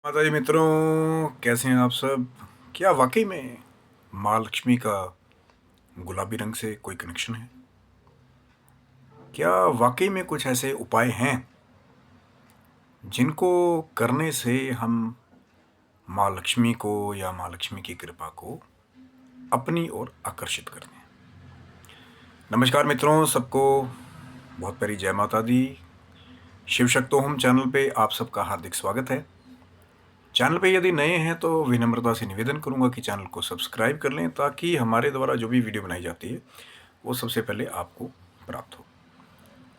माता जी मित्रों, कैसे हैं आप सब। क्या वाकई में माँ लक्ष्मी का गुलाबी रंग से कोई कनेक्शन है? क्या वाकई में कुछ ऐसे उपाय हैं जिनको करने से हम माँ लक्ष्मी को या माँ लक्ष्मी की कृपा को अपनी ओर आकर्षित करते हैं? नमस्कार मित्रों, सबको बहुत प्यारी जय माता दी। शिव शक्तोहम चैनल पे आप सबका हार्दिक स्वागत है। चैनल पे यदि नए हैं तो विनम्रता से निवेदन करूंगा कि चैनल को सब्सक्राइब कर लें ताकि हमारे द्वारा जो भी वीडियो बनाई जाती है वो सबसे पहले आपको प्राप्त हो।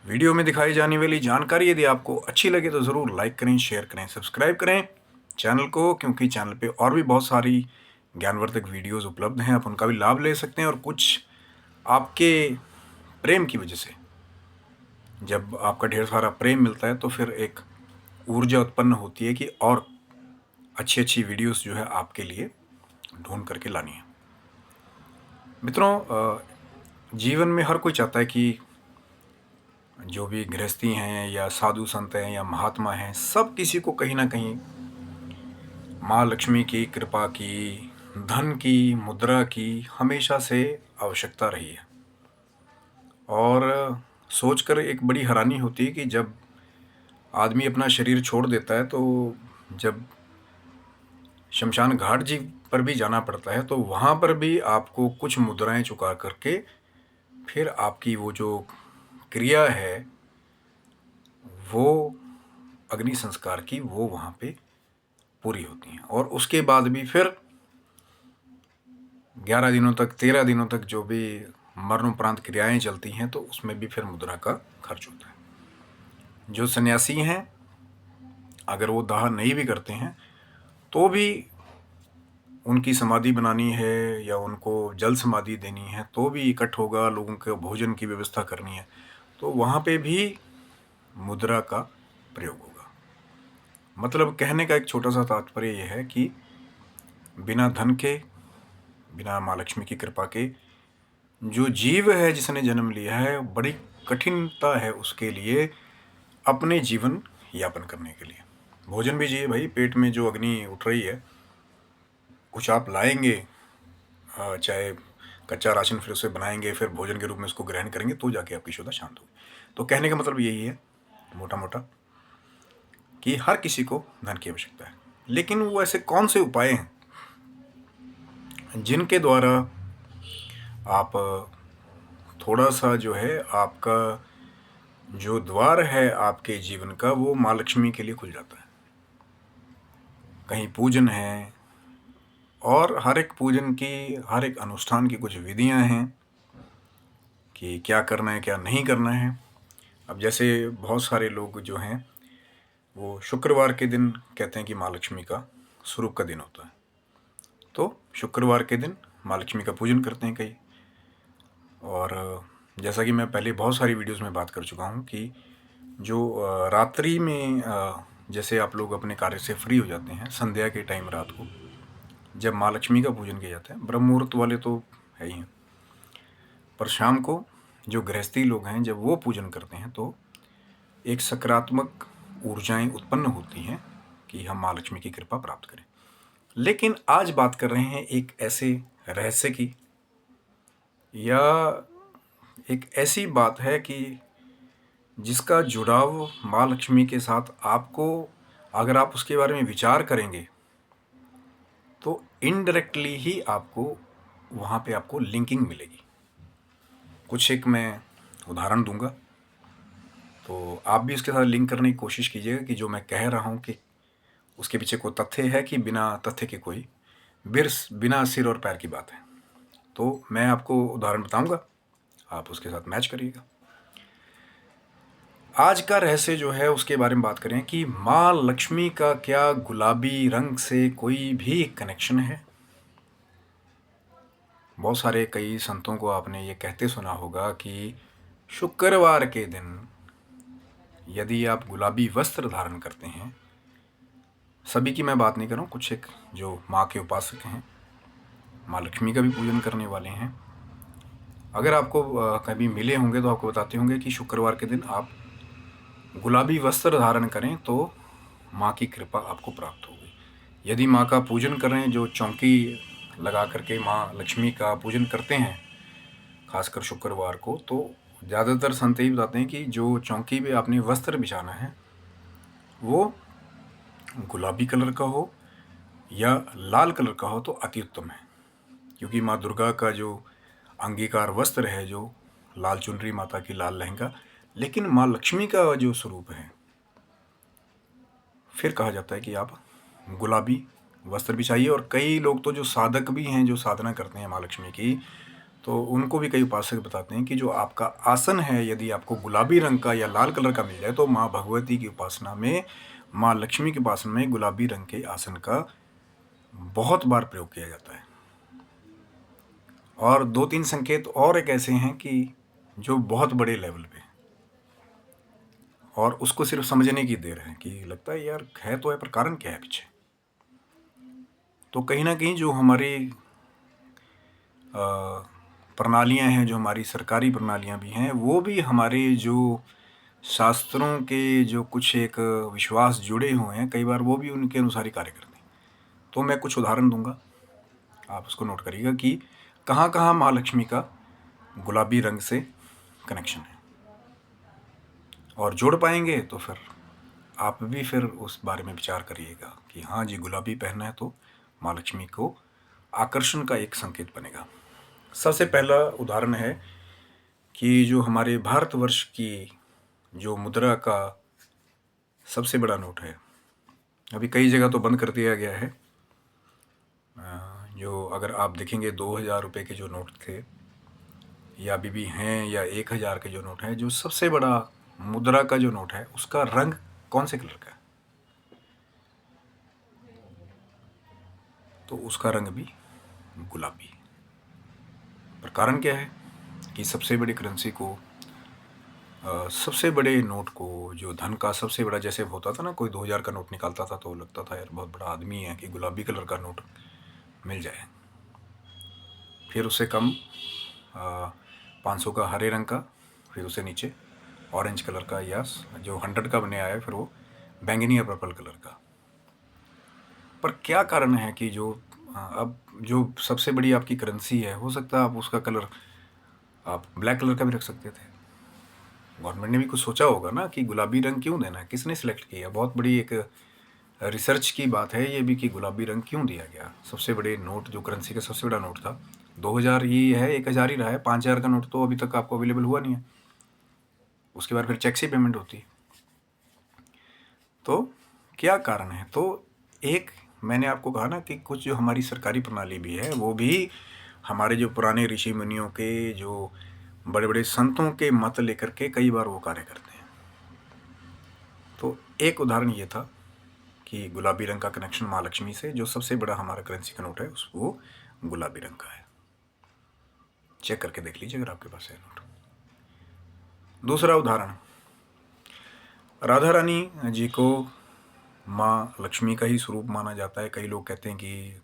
वीडियो में दिखाई जाने वाली जानकारी यदि आपको अच्छी लगे तो ज़रूर लाइक करें, शेयर करें, सब्सक्राइब करें चैनल को, क्योंकि चैनल पे और भी बहुत सारी ज्ञानवर्धक वीडियोस उपलब्ध हैं। आप उनका भी लाभ ले सकते हैं और कुछ आपके प्रेम की वजह से, जब आपका ढेर सारा प्रेम मिलता है तो फिर एक ऊर्जा उत्पन्न होती है कि और अच्छी अच्छी वीडियोस जो है आपके लिए ढूंढ करके लानी है। मित्रों, जीवन में हर कोई चाहता है कि जो भी गृहस्थी हैं या साधु संत हैं या महात्मा हैं, सब किसी को कहीं ना कहीं माँ लक्ष्मी की कृपा की, धन की, मुद्रा की हमेशा से आवश्यकता रही है। और सोचकर एक बड़ी हैरानी होती है कि जब आदमी अपना शरीर छोड़ देता है तो जब शमशान घाट जी पर भी जाना पड़ता है तो वहाँ पर भी आपको कुछ मुद्राएं चुका करके फिर आपकी वो जो क्रिया है वो अग्नि संस्कार की वो वहाँ पे पूरी होती हैं। और उसके बाद भी फिर 11 दिनों तक, 13 दिनों तक जो भी मरणोपरांत क्रियाएं चलती हैं तो उसमें भी फिर मुद्रा का खर्च होता है। जो सन्यासी हैं अगर वो दाह नहीं भी करते हैं तो भी उनकी समाधि बनानी है या उनको जल समाधि देनी है तो भी इकट्ठ होगा, लोगों के भोजन की व्यवस्था करनी है तो वहाँ पे भी मुद्रा का प्रयोग होगा। मतलब कहने का एक छोटा सा तात्पर्य यह है कि बिना धन के, बिना माँ लक्ष्मी की कृपा के जो जीव है जिसने जन्म लिया है, बड़ी कठिनता है उसके लिए अपने जीवन यापन करने के लिए। भोजन भी चाहिए भाई, पेट में जो अग्नि उठ रही है, कुछ आप लाएंगे, चाहे कच्चा राशन, फिर उसे बनाएंगे, फिर भोजन के रूप में उसको ग्रहण करेंगे तो जाके आपकी शुद्धता शांत होगी। तो कहने का मतलब यही है मोटा मोटा कि हर किसी को धन की आवश्यकता है, लेकिन वो ऐसे कौन से उपाय हैं जिनके द्वारा आप थोड़ा सा जो है आपका जो द्वार है आपके जीवन का वो माँ लक्ष्मी के लिए खुल जाता है। कहीं पूजन है और हर एक पूजन की, हर एक अनुष्ठान की कुछ विधियां हैं कि क्या करना है क्या नहीं करना है। अब जैसे बहुत सारे लोग जो हैं वो शुक्रवार के दिन कहते हैं कि माँ लक्ष्मी का स्वरूप का दिन होता है, तो शुक्रवार के दिन माँ लक्ष्मी का पूजन करते हैं कई। और जैसा कि मैं पहले बहुत सारी वीडियोस में बात कर चुका हूँ कि जो रात्रि में जैसे आप लोग अपने कार्य से फ्री हो जाते हैं संध्या के टाइम, रात को जब माँ लक्ष्मी का पूजन किया जाता है, ब्रह्म मुहूर्त वाले तो है ही हैं, पर शाम को जो गृहस्थी लोग हैं जब वो पूजन करते हैं तो एक सकारात्मक ऊर्जाएं उत्पन्न होती हैं कि हम माँ लक्ष्मी की कृपा प्राप्त करें। लेकिन आज बात कर रहे हैं एक ऐसे रहस्य की, या एक ऐसी बात है कि जिसका जुड़ाव माँ लक्ष्मी के साथ आपको, अगर आप उसके बारे में विचार करेंगे तो इनडायरेक्टली ही आपको वहाँ पे आपको लिंकिंग मिलेगी। कुछ एक मैं उदाहरण दूंगा तो आप भी इसके साथ लिंक करने की कोशिश कीजिएगा कि जो मैं कह रहा हूँ कि उसके पीछे कोई तथ्य है कि बिना तथ्य के कोई बिना सिर और पैर की बात है। तो मैं आपको उदाहरण बताऊंगा, आप उसके साथ मैच करिएगा। आज का रहस्य जो है उसके बारे में बात करें कि माँ लक्ष्मी का क्या गुलाबी रंग से कोई भी कनेक्शन है। बहुत सारे कई संतों को आपने ये कहते सुना होगा कि शुक्रवार के दिन यदि आप गुलाबी वस्त्र धारण करते हैं, सभी की मैं बात नहीं कर रहा हूँ, कुछ एक जो माँ के उपासक हैं, माँ लक्ष्मी का भी पूजन करने वाले हैं, अगर आपको कभी मिले होंगे तो आपको बताते होंगे कि शुक्रवार के दिन आप गुलाबी वस्त्र धारण करें तो माँ की कृपा आपको प्राप्त होगी। यदि माँ का पूजन कर रहे हैं, जो चौकी लगा करके माँ लक्ष्मी का पूजन करते हैं, खासकर शुक्रवार को, तो ज़्यादातर संत यही बताते हैं कि जो चौकी पे आपने वस्त्र बिछाना है वो गुलाबी कलर का हो या लाल कलर का हो तो अति उत्तम है। क्योंकि माँ दुर्गा का जो अंगीकार वस्त्र है, जो लाल चुनरी, माता की लाल लहंगा, लेकिन माँ लक्ष्मी का जो स्वरूप है, फिर कहा जाता है कि आप गुलाबी वस्त्र बिछाइए। और कई लोग तो जो साधक भी हैं, जो साधना करते हैं माँ लक्ष्मी की, तो उनको भी कई उपासक बताते हैं कि जो आपका आसन है, यदि आपको गुलाबी रंग का या लाल कलर का मिल जाए तो माँ भगवती की उपासना में, माँ लक्ष्मी की उपासना में गुलाबी रंग के आसन का बहुत बार प्रयोग किया जाता है। और 2-3 संकेत और एक ऐसे हैं कि जो बहुत बड़े लेवल पे, और उसको सिर्फ समझने की देर है कि लगता है यार है तो है, पर कारण क्या है पीछे। तो कहीं ना कहीं जो हमारी प्रणालियां हैं, जो हमारी सरकारी प्रणालियां भी हैं, वो भी हमारे जो शास्त्रों के जो कुछ एक विश्वास जुड़े हुए हैं, कई बार वो भी उनके अनुसार ही कार्य करते हैं। तो मैं कुछ उदाहरण दूंगा, आप उसको नोट करिएगा कि कहाँ कहाँ माँ लक्ष्मी का गुलाबी रंग से कनेक्शन है, और जोड़ पाएंगे तो फिर आप भी फिर उस बारे में विचार करिएगा कि हाँ जी, गुलाबी पहनना है तो माँ लक्ष्मी को आकर्षण का एक संकेत बनेगा। सबसे पहला उदाहरण है कि जो हमारे भारतवर्ष की जो मुद्रा का सबसे बड़ा नोट है, अभी कई जगह तो बंद कर दिया गया है। जो अगर आप देखेंगे 2000 रुपये के जो नोट थे, या अभी भी हैं, या 1000 के जो नोट हैं, जो सबसे बड़ा मुद्रा का जो नोट है उसका रंग कौन से कलर का है? तो उसका रंग भी गुलाबी। पर कारण क्या है कि सबसे बड़ी करेंसी को, सबसे बड़े नोट को, जो धन का सबसे बड़ा, जैसे होता था ना, कोई 2000 का नोट निकालता था तो लगता था यार बहुत बड़ा आदमी है कि गुलाबी कलर का नोट मिल जाए। फिर उससे कम 500 का हरे रंग का, फिर उससे नीचे ऑरेंज कलर का, या जो 100 का बने आया फिर वो बैंगनी या पर्पल कलर का। पर क्या कारण है कि जो अब जो सबसे बड़ी आपकी करेंसी है, हो सकता है आप उसका कलर आप ब्लैक कलर का भी रख सकते थे। गवर्नमेंट ने भी कुछ सोचा होगा ना कि गुलाबी रंग क्यों देना है, किसने सिलेक्ट किया। बहुत बड़ी एक रिसर्च की बात है ये भी कि गुलाबी रंग क्यों दिया गया। सबसे बड़े नोट, जो करेंसी का सबसे बड़ा नोट था, 2000 ही है, 1000 ही रहा है। 5000 का नोट तो अभी तक आपको अवेलेबल हुआ नहीं है। उसके बाद फिर चेक से पेमेंट होती है। तो क्या कारण है? तो एक मैंने आपको कहा ना कि कुछ जो हमारी सरकारी प्रणाली भी है, वो भी हमारे जो पुराने ऋषि मुनियों के, जो बड़े बड़े संतों के मत लेकर के कई बार वो कार्य करते हैं। तो एक उदाहरण ये था कि गुलाबी रंग का कनेक्शन माँ लक्ष्मी से, जो सबसे बड़ा हमारा करेंसी का नोट है वो गुलाबी रंग का है। चेक करके देख लीजिए अगर आपके पास है नोट। दूसरा उदाहरण, राधा रानी जी को माँ लक्ष्मी का ही स्वरूप माना जाता है। कई लोग कहते हैं कि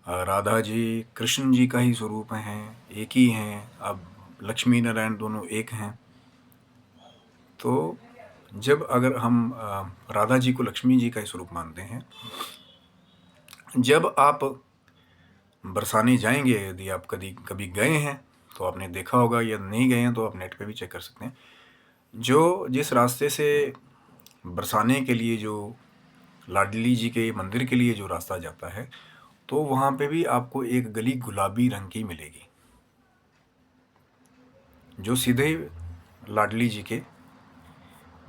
राधा जी कृष्ण जी का ही स्वरूप हैं, एक ही हैं, अब लक्ष्मी नारायण दोनों एक हैं। तो जब अगर हम राधा जी को लक्ष्मी जी का ही स्वरूप मानते हैं, जब आप बरसाने जाएंगे, यदि आप कभी गए हैं तो आपने देखा होगा, या नहीं गए हैं तो आप नेट पे भी चेक कर सकते हैं, जो जिस रास्ते से बरसाने के लिए, जो लाडली जी के मंदिर के लिए जो रास्ता जाता है, तो वहाँ पे भी आपको एक गली गुलाबी रंग की मिलेगी, जो सीधे लाडली जी के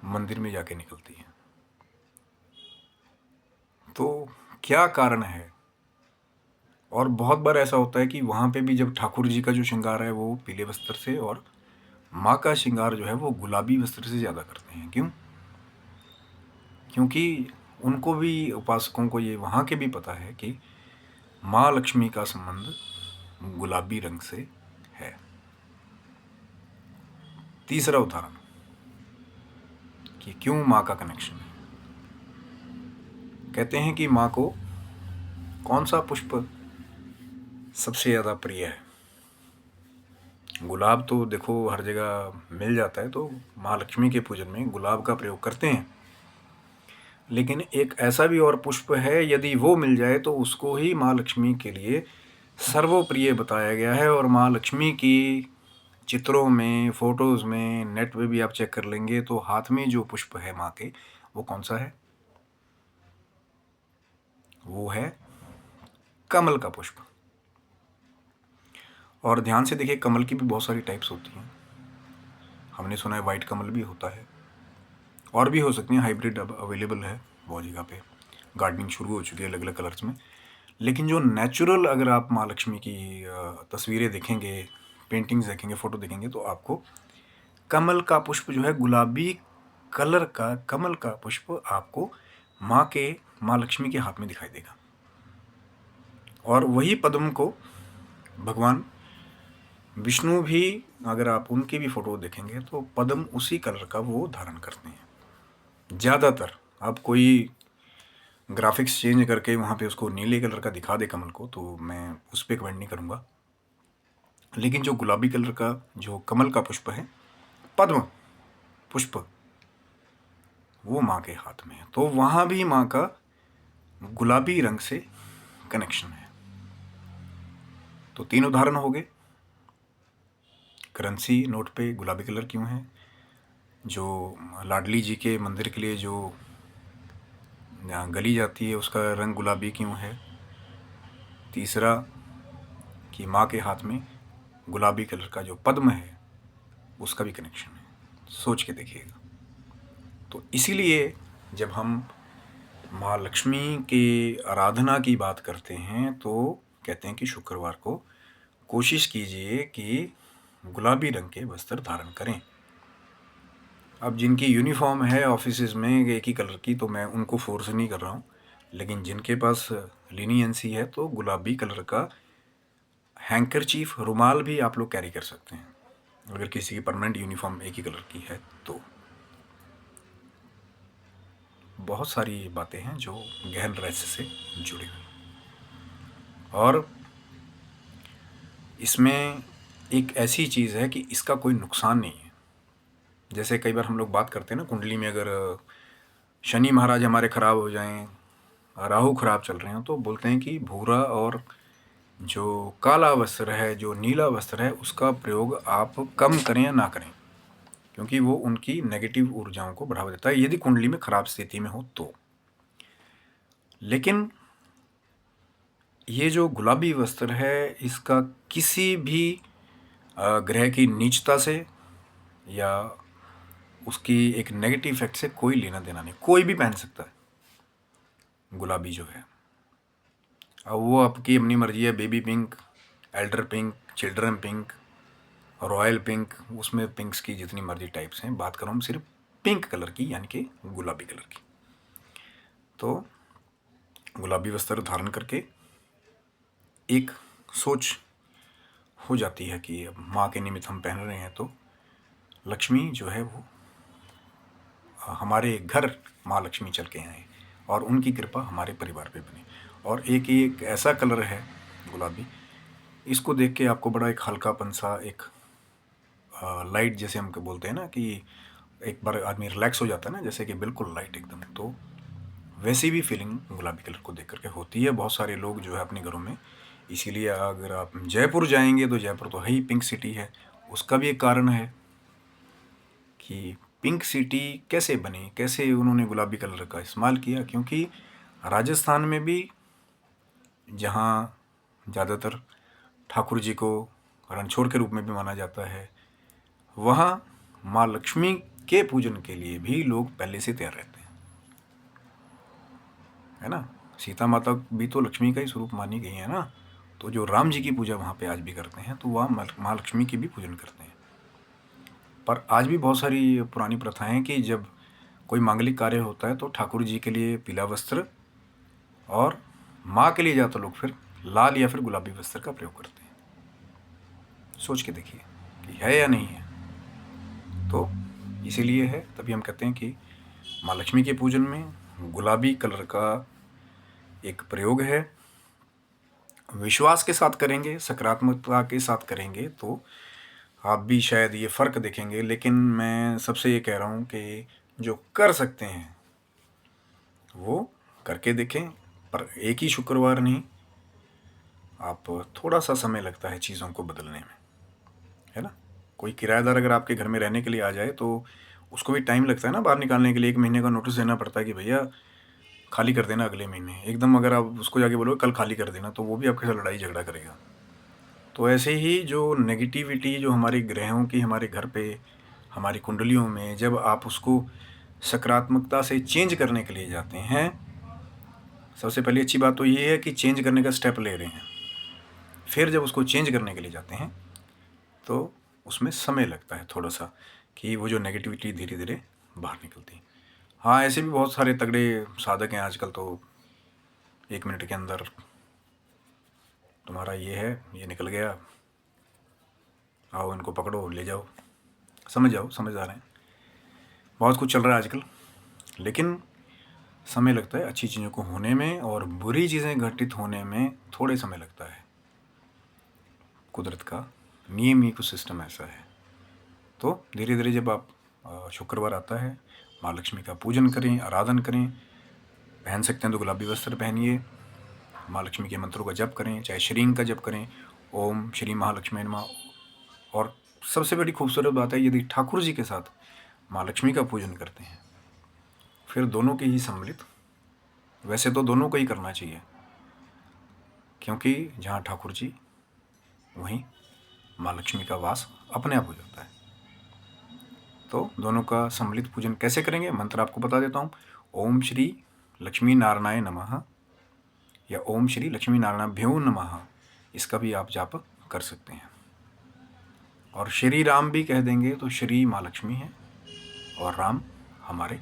मंदिर में जाके निकलती है। तो क्या कारण है? और बहुत बार ऐसा होता है कि वहाँ पे भी जब ठाकुर जी का जो श्रृंगार है वो पीले वस्त्र से, और माँ का श्रृंगार जो है वो गुलाबी वस्त्र से ज़्यादा करते हैं। क्यों? क्योंकि उनको भी, उपासकों को ये वहाँ के भी पता है कि माँ लक्ष्मी का संबंध गुलाबी रंग से है। तीसरा उदाहरण कि क्यों माँ का कनेक्शन है। कहते हैं कि माँ को कौन सा पुष्प सबसे ज़्यादा प्रिय है। गुलाब तो देखो हर जगह मिल जाता है, तो माँ लक्ष्मी के पूजन में गुलाब का प्रयोग करते हैं। लेकिन एक ऐसा भी और पुष्प है, यदि वो मिल जाए तो उसको ही माँ लक्ष्मी के लिए सर्वप्रिय बताया गया है। और माँ लक्ष्मी की चित्रों में, फोटोज़ में, नेट पे भी आप चेक कर लेंगे तो हाथ में जो पुष्प है माँ के, वो कौन सा है? वो है कमल का पुष्प। और ध्यान से देखिए, कमल की भी बहुत सारी टाइप्स होती हैं। हमने सुना है वाइट कमल भी होता है, और भी हो सकती हैं, हाइब्रिड अब अवेलेबल है बहुत जगह पे, गार्डनिंग शुरू हो चुकी है अलग अलग कलर्स में। लेकिन जो नेचुरल, अगर आप माँ लक्ष्मी की तस्वीरें देखेंगे, पेंटिंग्स देखेंगे, फ़ोटो देखेंगे, तो आपको कमल का पुष्प जो है, गुलाबी कलर का कमल का पुष्प आपको माँ लक्ष्मी के हाथ में दिखाई देगा। और वही पद्म को भगवान विष्णु भी, अगर आप उनकी भी फ़ोटो देखेंगे तो पद्म उसी कलर का वो धारण करते हैं ज़्यादातर। अब कोई ग्राफिक्स चेंज करके वहाँ पे उसको नीले कलर का दिखा दे कमल को, तो मैं उस पर कमेंट नहीं करूँगा। लेकिन जो गुलाबी कलर का जो कमल का पुष्प है, पद्म पुष्प, वो माँ के हाथ में है, तो वहाँ भी माँ का गुलाबी रंग से कनेक्शन है। तो 3 उदाहरण हो गए। करेंसी नोट पे गुलाबी कलर क्यों है? जो लाडली जी के मंदिर के लिए जो गली जाती है उसका रंग गुलाबी क्यों है? तीसरा, कि माँ के हाथ में गुलाबी कलर का जो पद्म है उसका भी कनेक्शन है। सोच के देखिएगा। तो इसीलिए जब हम माँ लक्ष्मी की आराधना की बात करते हैं तो कहते हैं कि शुक्रवार को कोशिश कीजिए कि गुलाबी रंग के वस्त्र धारण करें। अब जिनकी यूनिफॉर्म है ऑफिसेज में एक ही कलर की, तो मैं उनको फोर्स नहीं कर रहा हूँ, लेकिन जिनके पास लीनियंसी है तो गुलाबी कलर का हैंकरचीफ, रुमाल भी आप लोग कैरी कर सकते हैं, अगर किसी की परमानेंट यूनिफॉर्म एक ही कलर की है तो। बहुत सारी बातें हैं जो गहन रहस्य से जुड़ी हुई। और इसमें एक ऐसी चीज़ है कि इसका कोई नुकसान नहीं है। जैसे कई बार हम लोग बात करते हैं ना, कुंडली में अगर शनि महाराज हमारे खराब हो जाएं, राहु खराब चल रहे हैं, तो बोलते हैं कि भूरा और जो काला वस्त्र है, जो नीला वस्त्र है, उसका प्रयोग आप कम करें या ना करें, क्योंकि वो उनकी नेगेटिव ऊर्जाओं को बढ़ावा देता है यदि कुंडली में खराब स्थिति में हो तो। लेकिन ये जो गुलाबी वस्त्र है, इसका किसी भी ग्रह की नीचता से या उसकी एक नेगेटिव इफेक्ट से कोई लेना देना नहीं। कोई भी पहन सकता है गुलाबी जो है। अब वो आपकी अपनी मर्जी है, baby pink, Elder pink, children pink, royal pink, उसमें पिंक्स की जितनी मर्जी टाइप्स हैं, बात कर रहा हूँ सिर्फ पिंक कलर की, यानी कि गुलाबी कलर की। तो गुलाबी वस्त्र धारण करके एक सोच हो जाती है कि अब माँ के निमित्त हम पहन रहे हैं तो लक्ष्मी जो है वो हमारे घर माँ लक्ष्मी चल के आए और उनकी कृपा हमारे परिवार पे बने। और एक ऐसा कलर है गुलाबी, इसको देख के आपको बड़ा एक हल्कापन सा, एक लाइट, जैसे हम बोलते हैं ना कि एक बार आदमी रिलैक्स हो जाता है ना, जैसे कि बिल्कुल लाइट एकदम, तो वैसी भी फीलिंग गुलाबी कलर को देख करके होती है बहुत सारे लोग जो है अपने घरों में। इसीलिए अगर आप जयपुर जाएंगे तो जयपुर तो है ही पिंक सिटी है। उसका भी एक कारण है कि पिंक सिटी कैसे बनी, कैसे उन्होंने गुलाबी कलर का इस्तेमाल किया, क्योंकि राजस्थान में भी जहाँ ज़्यादातर ठाकुर जी को रणछोड़ के रूप में भी माना जाता है, वहाँ माँ लक्ष्मी के पूजन के लिए भी लोग पहले से तैयार रहते हैं, है ना। सीता माता भी तो लक्ष्मी का ही स्वरूप मानी गई है ना, तो जो राम जी की पूजा वहाँ पे आज भी करते हैं तो वहाँ माँ लक्ष्मी की भी पूजन करते हैं। पर आज भी बहुत सारी पुरानी प्रथाएं हैं कि जब कोई मांगलिक कार्य होता है तो ठाकुर जी के लिए पीला वस्त्र, और माँ के लिए या तो लोग फिर लाल या फिर गुलाबी वस्त्र का प्रयोग करते हैं। सोच के देखिए कि है या नहीं है। तो इसीलिए है, तभी हम कहते हैं कि माँ लक्ष्मी के पूजन में गुलाबी कलर का एक प्रयोग है। विश्वास के साथ करेंगे, सकारात्मकता के साथ करेंगे तो आप भी शायद ये फ़र्क देखेंगे। लेकिन मैं सबसे ये कह रहा हूँ कि जो कर सकते हैं वो करके देखें। पर एक ही शुक्रवार नहीं, आप थोड़ा सा समय लगता है चीज़ों को बदलने में, है ना। कोई किराएदार अगर आपके घर में रहने के लिए आ जाए तो उसको भी टाइम लगता है ना बाहर निकालने के लिए। 1 महीने का नोटिस देना पड़ता है कि भैया खाली कर देना अगले महीने। एकदम अगर आप उसको जाके बोलोगे कल खाली कर देना, तो वो भी आपके साथ लड़ाई झगड़ा करेगा। तो ऐसे ही जो नेगेटिविटी जो हमारे ग्रहों की हमारे घर पे, हमारी कुंडलियों में, जब आप उसको सकारात्मकता से चेंज करने के लिए जाते हैं, सबसे पहली अच्छी बात तो ये है कि चेंज करने का स्टेप ले रहे हैं। फिर जब उसको चेंज करने के लिए जाते हैं तो उसमें समय लगता है थोड़ा सा, कि वो जो नेगेटिविटी धीरे धीरे बाहर निकलती है। हाँ, ऐसे भी बहुत सारे तगड़े साधक हैं आजकल, तो 1 मिनट के अंदर तुम्हारा ये है, ये निकल गया, आओ इनको पकड़ो ले जाओ, समझ जाओ, समझदार हैं। बहुत कुछ चल रहा है आजकल, लेकिन समय लगता है अच्छी चीज़ों को होने में, और बुरी चीज़ें घटित होने में थोड़े समय लगता है। कुदरत का नियम ही कुछ सिस्टम ऐसा है। तो धीरे धीरे जब आप शुक्रवार आता है, माँ लक्ष्मी का पूजन करें, आराधन करें। पहन सकते हैं तो गुलाबी वस्त्र पहनिए, माँ लक्ष्मी के मंत्रों का जप करें, चाहे श्रीं का जप करें, ओम श्री महालक्ष्मी नमः। और सबसे बड़ी खूबसूरत बात है, यदि ठाकुर जी के साथ माँ लक्ष्मी का पूजन करते हैं, फिर दोनों के ही सम्मिलित, वैसे तो दोनों को ही करना चाहिए, क्योंकि जहाँ ठाकुर जी वहीं माँ लक्ष्मी का वास अपने आप हो जाता है। तो दोनों का सम्मिलित पूजन कैसे करेंगे, मंत्र आपको बता देता हूँ। ओम श्री लक्ष्मी नारायणाय नमः या ओम श्री लक्ष्मी नारायणाभ्यो नमः, इसका भी आप जाप कर सकते हैं। और श्री राम भी कह देंगे तो श्री माँ लक्ष्मी है और राम हमारे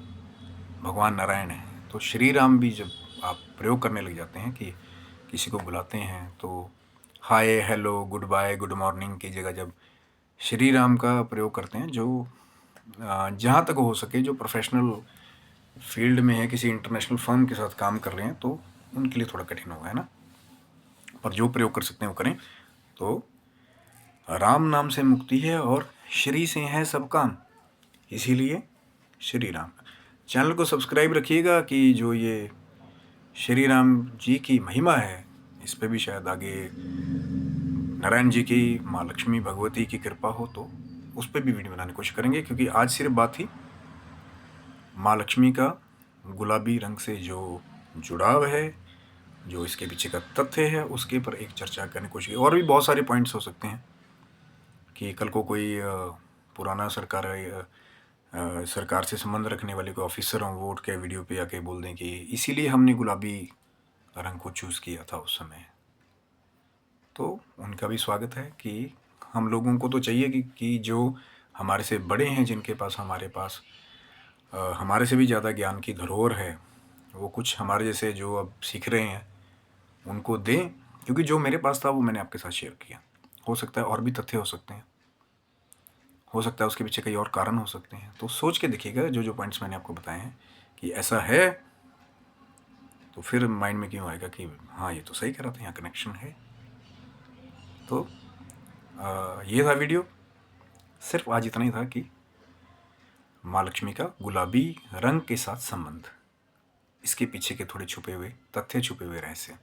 भगवान नारायण हैं। तो श्री राम भी जब आप प्रयोग करने लग जाते हैं, कि किसी को बुलाते हैं तो hi hello good bye good morning की जगह जब श्री राम का प्रयोग करते हैं, जो जहाँ तक हो सके जो प्रोफेशनल फील्ड में है, किसी इंटरनेशनल फर्म के साथ काम कर रहे हैं, तो उनके लिए थोड़ा कठिन होगा, है ना। पर जो प्रयोग कर सकते हैं वो करें। तो राम नाम से मुक्ति है और श्री से है सब काम, इसीलिए श्री राम। चैनल को सब्सक्राइब रखिएगा कि जो ये श्री राम जी की महिमा है, इस पे भी शायद आगे नारायण जी की, माँ लक्ष्मी भगवती की कृपा हो तो उस पर भी वीडियो बनाने की कोशिश करेंगे। क्योंकि आज सिर्फ बात थी माँ लक्ष्मी का गुलाबी रंग से जो जुड़ाव है, जो इसके पीछे का तथ्य है, उसके पर एक चर्चा करने की कोशिश की। और भी बहुत सारे पॉइंट्स हो सकते हैं कि कल को कोई पुराना सरकार से संबंध रखने वाले कोई ऑफिसर हों, वो उठ के वीडियो पे आके बोल दें कि इसीलिए हमने गुलाबी रंग को चूज़ किया था उस समय। तो उनका भी स्वागत है कि हम लोगों को तो चाहिए कि जो हमारे से बड़े हैं, जिनके पास हमारे से भी ज़्यादा ज्ञान की धरोहर है, वो कुछ हमारे जैसे जो अब सीख रहे हैं उनको दें। क्योंकि जो मेरे पास था वो मैंने आपके साथ शेयर किया। हो सकता है और भी तथ्य हो सकते हैं, हो सकता है उसके पीछे कई और कारण हो सकते हैं। तो सोच के देखिएगा, जो जो पॉइंट्स मैंने आपको बताए हैं कि ऐसा है, तो फिर माइंड में क्यों आएगा कि हाँ ये तो सही कह रहा था, यहाँ कनेक्शन है। तो ये था वीडियो, सिर्फ आज इतना ही था कि माँ लक्ष्मी का गुलाबी रंग के साथ संबंध, इसके पीछे के थोड़े छुपे हुए तथ्य, छुपे हुए रहस्य।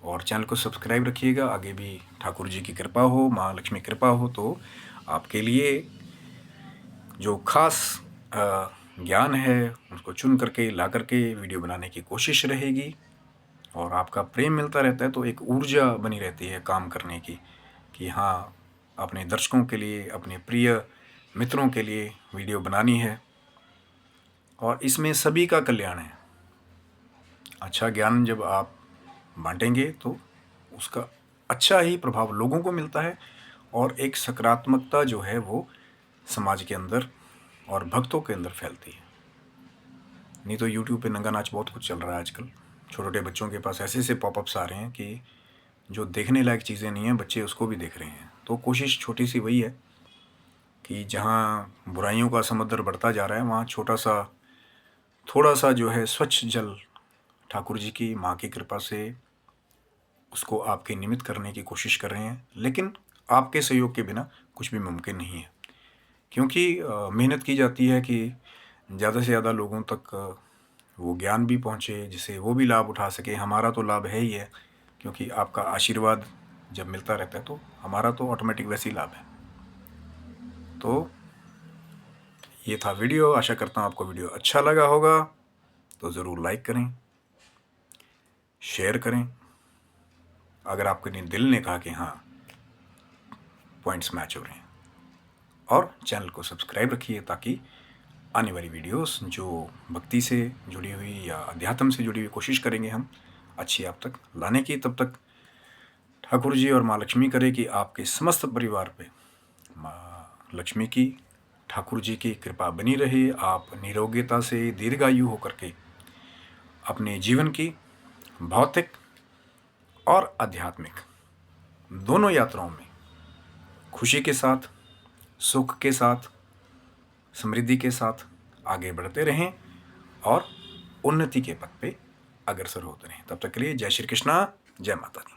और चैनल को सब्सक्राइब रखिएगा, आगे भी ठाकुर जी की कृपा हो, माँ लक्ष्मी कृपा हो, तो आपके लिए जो खास ज्ञान है उसको चुन करके ला करके वीडियो बनाने की कोशिश रहेगी। और आपका प्रेम मिलता रहता है तो एक ऊर्जा बनी रहती है काम करने की, कि हाँ अपने दर्शकों के लिए, अपने प्रिय मित्रों के लिए वीडियो बनानी है। और इसमें सभी का कल्याण है। अच्छा ज्ञान जब आप बांटेंगे तो उसका अच्छा ही प्रभाव लोगों को मिलता है, और एक सकारात्मकता जो है वो समाज के अंदर और भक्तों के अंदर फैलती है। नहीं तो यूट्यूब पे नंगा नाच बहुत कुछ चल रहा है आजकल। छोटे छोटे बच्चों के पास ऐसे ऐसे पॉपअप्स आ रहे हैं कि जो देखने लायक चीज़ें नहीं हैं, बच्चे उसको भी देख रहे हैं। तो कोशिश छोटी सी वही है कि जहाँ बुराइयों का समुद्र बढ़ता जा रहा है, वहाँ छोटा सा थोड़ा सा जो है स्वच्छ जल ठाकुर जी की, माँ की कृपा से उसको आपके निमित्त करने की कोशिश कर रहे हैं। लेकिन आपके सहयोग के बिना कुछ भी मुमकिन नहीं है, क्योंकि मेहनत की जाती है कि ज़्यादा से ज़्यादा लोगों तक वो ज्ञान भी पहुँचे, जिससे वो भी लाभ उठा सके। हमारा तो लाभ है ही है, क्योंकि आपका आशीर्वाद जब मिलता रहता है तो हमारा तो ऑटोमेटिक वैसे ही लाभ है। तो ये था वीडियो। आशा करता हूँ आपको वीडियो अच्छा लगा होगा, तो ज़रूर लाइक करें, शेयर करें। अगर आपके दिल ने कहा कि हाँ पॉइंट्स मैच हो रहे हैं, और चैनल को सब्सक्राइब रखिए ताकि आने वाली वीडियोस जो भक्ति से जुड़ी हुई या अध्यात्म से जुड़ी हुई कोशिश करेंगे हम अच्छी आप तक लाने की। तब तक ठाकुर जी और माँ लक्ष्मी करे कि आपके समस्त परिवार पे माँ लक्ष्मी की, ठाकुर जी की कृपा बनी रहे। आप निरोग्यता से दीर्घायु होकर के अपने जीवन की भौतिक और आध्यात्मिक दोनों यात्राओं में खुशी के साथ, सुख के साथ, समृद्धि के साथ आगे बढ़ते रहें और उन्नति के पथ पे अग्रसर होते रहें। तब तक के लिए जय श्री कृष्णा, जय माता दी।